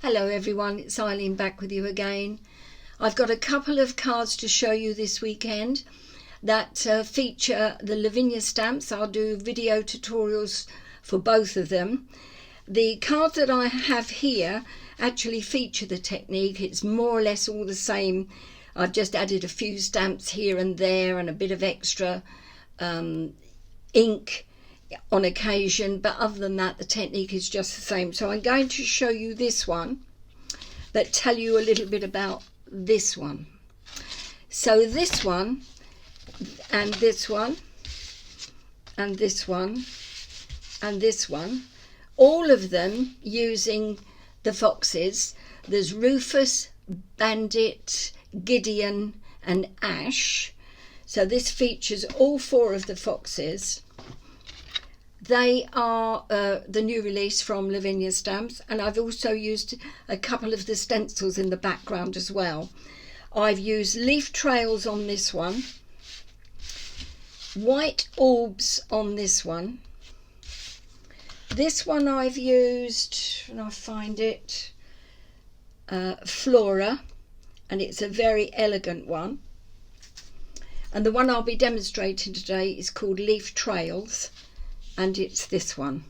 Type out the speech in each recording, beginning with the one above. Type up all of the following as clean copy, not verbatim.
Hello everyone, it's Eileen back with you again. I've got a couple of cards to show you this weekend that feature the Lavinia stamps. I'll do video tutorials for both of them. The cards that I have here actually feature the technique. It's more or less all the same. I've just added a few stamps here and there and a bit of extra ink on occasion, but other than that the technique is just the same. So I'm going to show you this one, but tell you a little bit about this one. So this one and this one and this one and this one, all of them using the foxes. There's Rufus, Bandit, Gideon and Ash. So this features all four of the foxes. They are the new release from Lavinia Stamps, and I've also used a couple of the stencils in the background as well. I've used leaf trails on this one, white orbs on this one. This one I've used, and I find it, Flora, and it's a very elegant one. And the one I'll be demonstrating today is called Leaf Trails, and it's this one.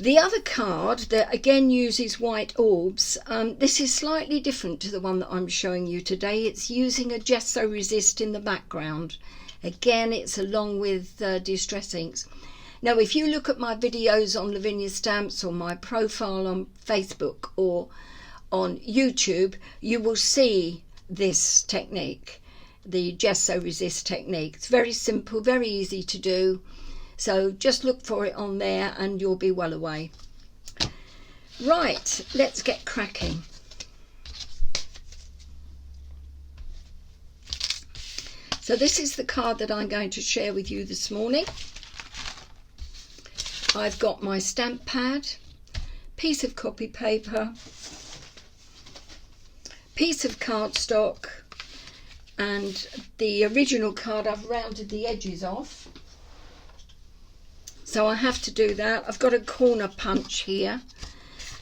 The other card that again uses white orbs, this is slightly different to the one that I'm showing you today. It's using a gesso resist in the background. Again, it's along with distress inks. Now if you look at my videos on Lavinia Stamps or my profile on Facebook or on YouTube, you will see this technique, the gesso resist technique. It's very simple, very easy to do. So just look for it on there and you'll be well away. Right, let's get cracking. So this is the card that I'm going to share with you this morning. I've got my stamp pad, piece of copy paper, piece of cardstock, and the original card I've rounded the edges off. So I have to do that. I've got a corner punch here.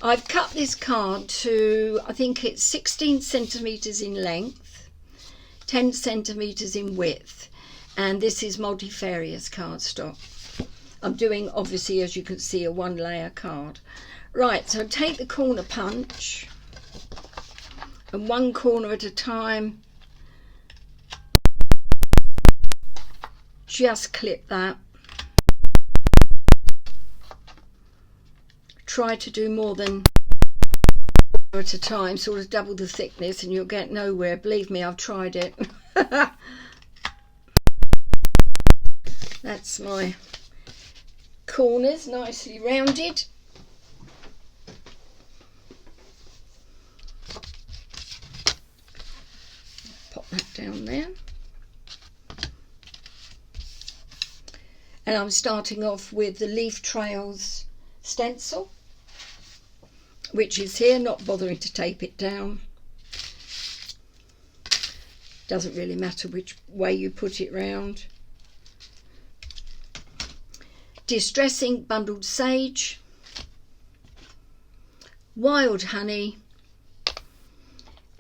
I've cut this card to, I think it's 16 centimetres in length, 10 centimetres in width, and this is multifarious cardstock. I'm doing, obviously, as you can see, a one layer card. Right, so take the corner punch and one corner at a time, just clip that. Try to do more than one at a time, sort of double the thickness, and you'll get nowhere. Believe me, I've tried it. That's my corners, nicely rounded. Pop that down there. And I'm starting off with the Leaf Trails stencil, which is here, not bothering to tape it down. Doesn't really matter which way you put it round. Distressing Bundled Sage, Wild Honey,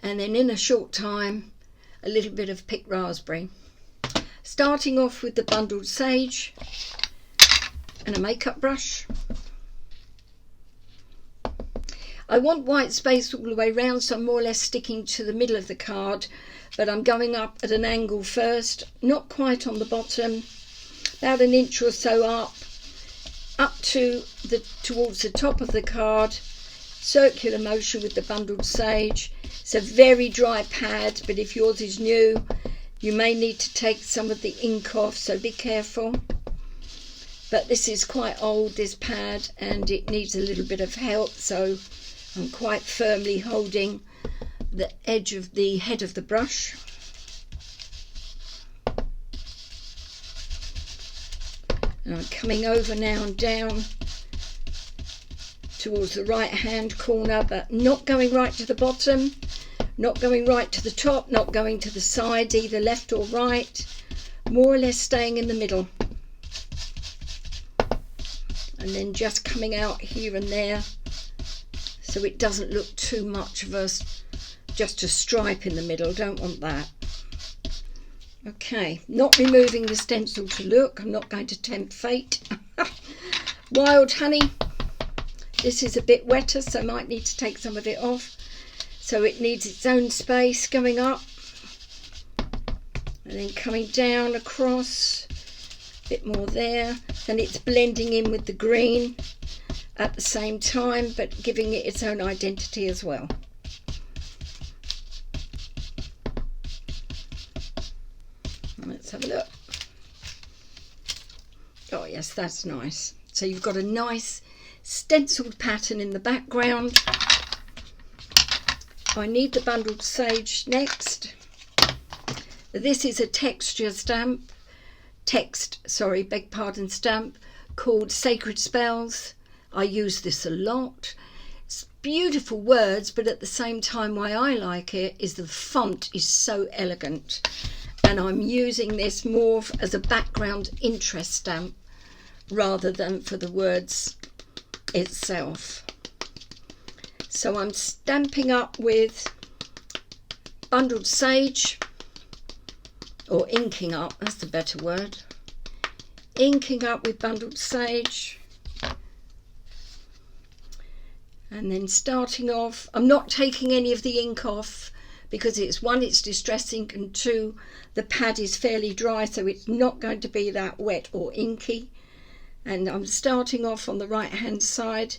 and then in a short time a little bit of Picked Raspberry. Starting off with the Bundled Sage and a makeup brush. I want white space all the way round, so I'm more or less sticking to the middle of the card, but I'm going up at an angle first, not quite on the bottom, about an inch or so up to towards the top of the card. Circular motion with the Bundled Sage. It's a very dry pad, but if yours is new, you may need to take some of the ink off, so be careful. But this is quite old, this pad, and it needs a little bit of help, so I'm quite firmly holding the edge of the head of the brush. And I'm coming over now and down towards the right hand corner, but not going right to the bottom, not going right to the top, not going to the side, either left or right, more or less staying in the middle. And then just coming out here and there so it doesn't look too much of just a stripe in the middle. Don't want that. Okay, not removing the stencil to look. I'm not going to tempt fate. Wild honey. This is a bit wetter, so I might need to take some of it off. So it needs its own space going up. And then coming down across. A bit more there. Then it's blending in with the green at the same time, but giving it its own identity as well. Let's have a look. Oh yes, that's nice. So you've got a nice stenciled pattern in the background. I need the bundled sage next. This is a texture stamp, stamp called Sacred Spells. I use this a lot. It's beautiful words, but at the same time why I like it is the font is so elegant. And I'm using this more as a background interest stamp rather than for the words itself. So I'm stamping up with bundled sage, or inking up, that's the better word. Inking up with bundled sage. And then starting off, I'm not taking any of the ink off because it's one, it's distress ink, and two, the pad is fairly dry, so it's not going to be that wet or inky. And I'm starting off on the right hand side,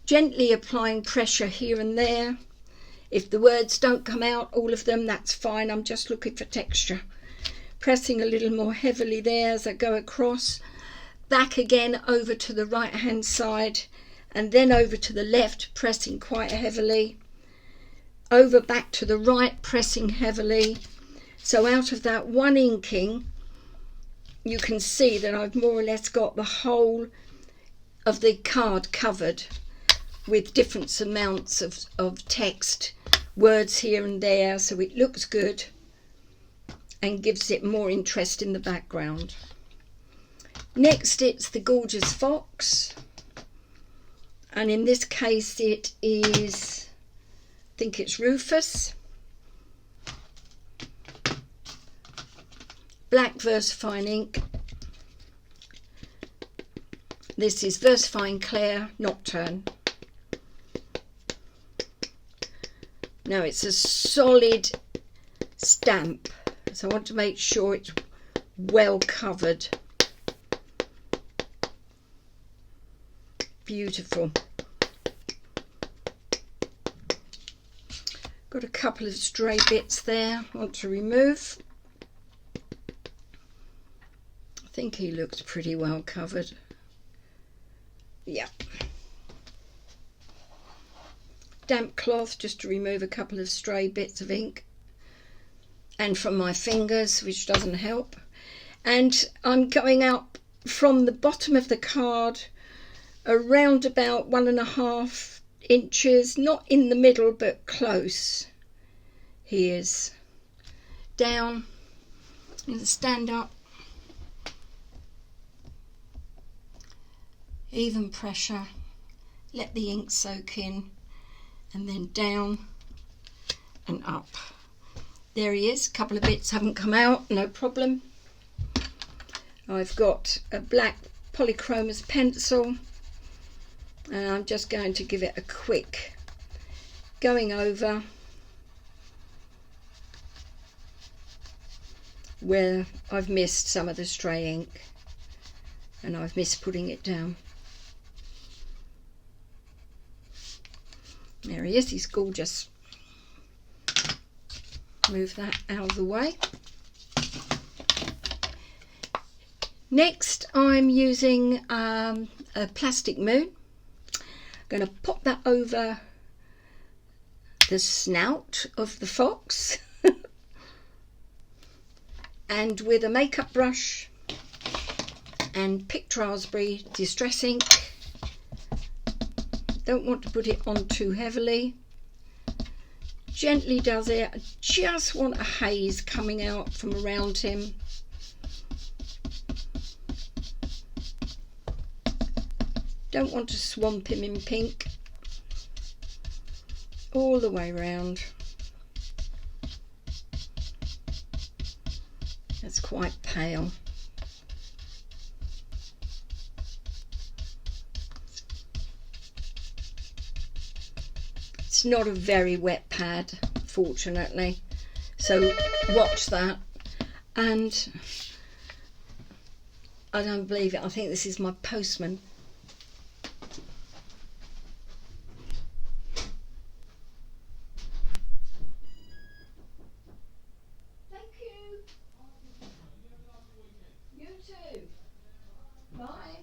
gently applying pressure here and there. If the words don't come out, all of them, that's fine. I'm just looking for texture. Pressing a little more heavily there as I go across. Back again over to the right hand side, and then over to the left, pressing quite heavily. Over back to the right, pressing heavily. So out of that one inking, you can see that I've more or less got the whole of the card covered with different amounts of text, words here and there, so it looks good and gives it more interest in the background. Next, it's the gorgeous fox, and in this case it is, I think it's Rufus. Black VersaFine ink. This is VersaFine Clair Nocturne. Now it's a solid stamp, so I want to make sure it's well covered. Beautiful. Got a couple of stray bits there I want to remove. I think he looks pretty well covered. Yeah. Damp cloth just to remove a couple of stray bits of ink, and from my fingers, which doesn't help. And I'm going up from the bottom of the card around about 1.5 inches, not in the middle but close. He is down and stand up, even pressure, let the ink soak in, and then down and up. There he is. A couple of bits haven't come out, no problem. I've got a black polychromos pencil, and I'm just going to give it a quick going over where I've missed some of the stray ink and I've missed putting it down. There he is, he's gorgeous. Move that out of the way. Next, I'm using a plastic moon. I'm going to pop that over the snout of the fox and with a makeup brush and picked raspberry distress ink. Don't want to put it on too heavily. Gently does it. I just want a haze coming out from around him. Don't want to swamp him in pink. all the way round. It's quite pale. It's not a very wet pad, fortunately, so watch that. And I don't believe it, I think this is my postman. Thank you. You too. Bye.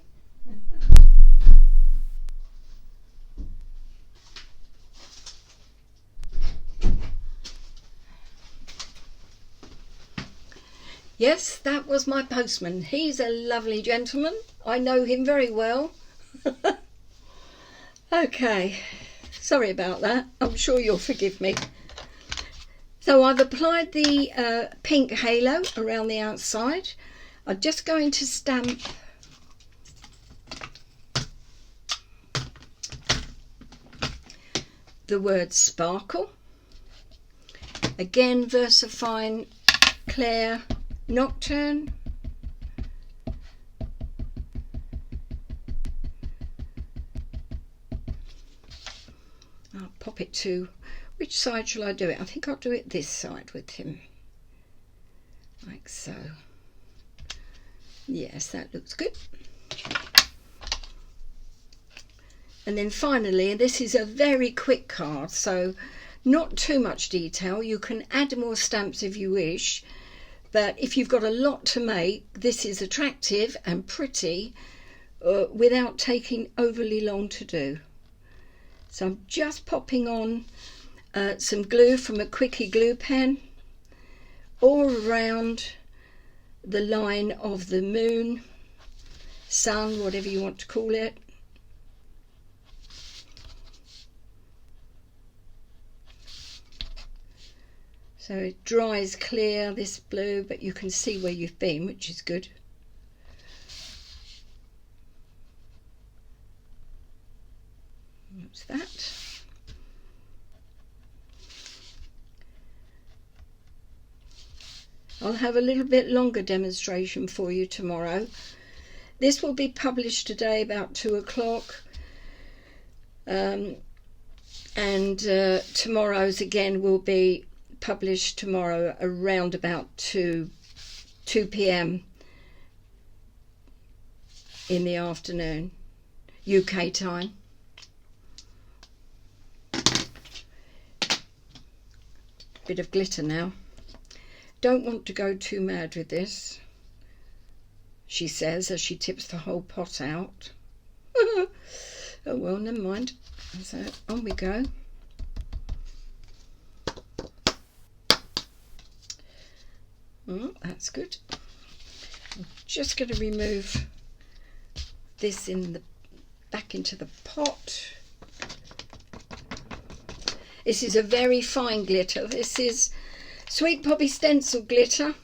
Yes, that was my postman. He's a lovely gentleman. I know him very well. Okay, sorry about that. I'm sure you'll forgive me. So I've applied the pink halo around the outside. I'm just going to stamp the word sparkle. Again, VersaFine Claire Nocturne. I'll pop it to, which side shall I do it? I think I'll do it this side with him, like so. Yes, that looks good. And then finally, and this is a very quick card, so not too much detail. You can add more stamps if you wish, but if you've got a lot to make, this is attractive and pretty without taking overly long to do. So I'm just popping on some glue from a quickie glue pen all around the line of the moon, sun, whatever you want to call it. So it dries clear, this blue, but you can see where you've been, which is good. That's that. I'll have a little bit longer demonstration for you tomorrow. This will be published today about 2 o'clock. Tomorrow's again will be published tomorrow around about 2 p.m. in the afternoon, UK time. Bit of glitter now. Don't want to go too mad with this, she says as she tips the whole pot out. Oh well, never mind. So on we go. Oh, that's good. I'm just going to remove this back into the pot. This is a very fine glitter. This is Sweet Poppy Stencil glitter,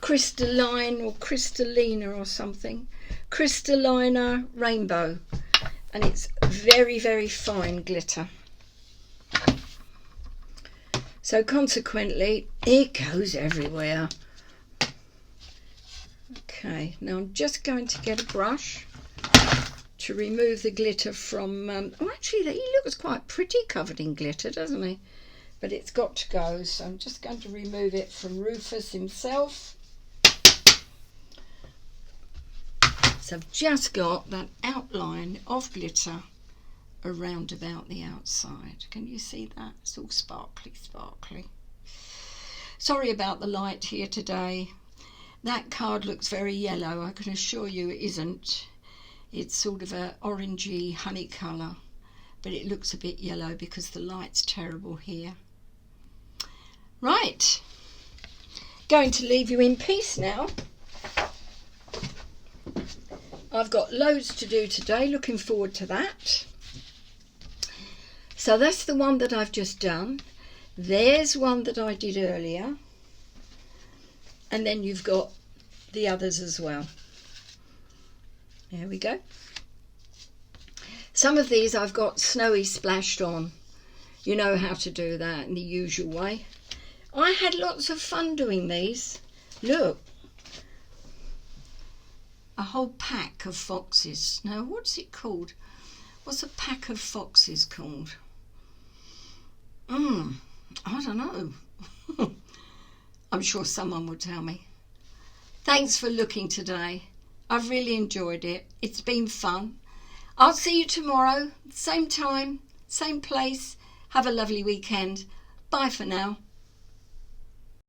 crystalline or crystallina or something, crystallina rainbow, and it's very, very fine glitter. So consequently, it goes everywhere. Okay, now I'm just going to get a brush to remove the glitter from, oh actually he looks quite pretty covered in glitter, doesn't he? But it's got to go, so I'm just going to remove it from Rufus himself. So I've just got that outline of glitter around about the outside. Can you see that? It's all sparkly, sparkly. Sorry about the light here today. That card looks very yellow. I can assure you it isn't. It's sort of a orangey honey colour, but it looks a bit yellow because the light's terrible here. Right, going to leave you in peace now. I've got loads to do today, looking forward to that. So that's the one that I've just done. There's one that I did earlier. And then you've got the others as well. There we go. Some of these I've got snowy splashed on. You know how to do that in the usual way. I had lots of fun doing these. Look, a whole pack of foxes. Now, what's it called? What's a pack of foxes called? I don't know. I'm sure someone will tell me. Thanks for looking today. I've really enjoyed it. It's been fun. I'll see you tomorrow, same time, same place. Have a lovely weekend. Bye for now.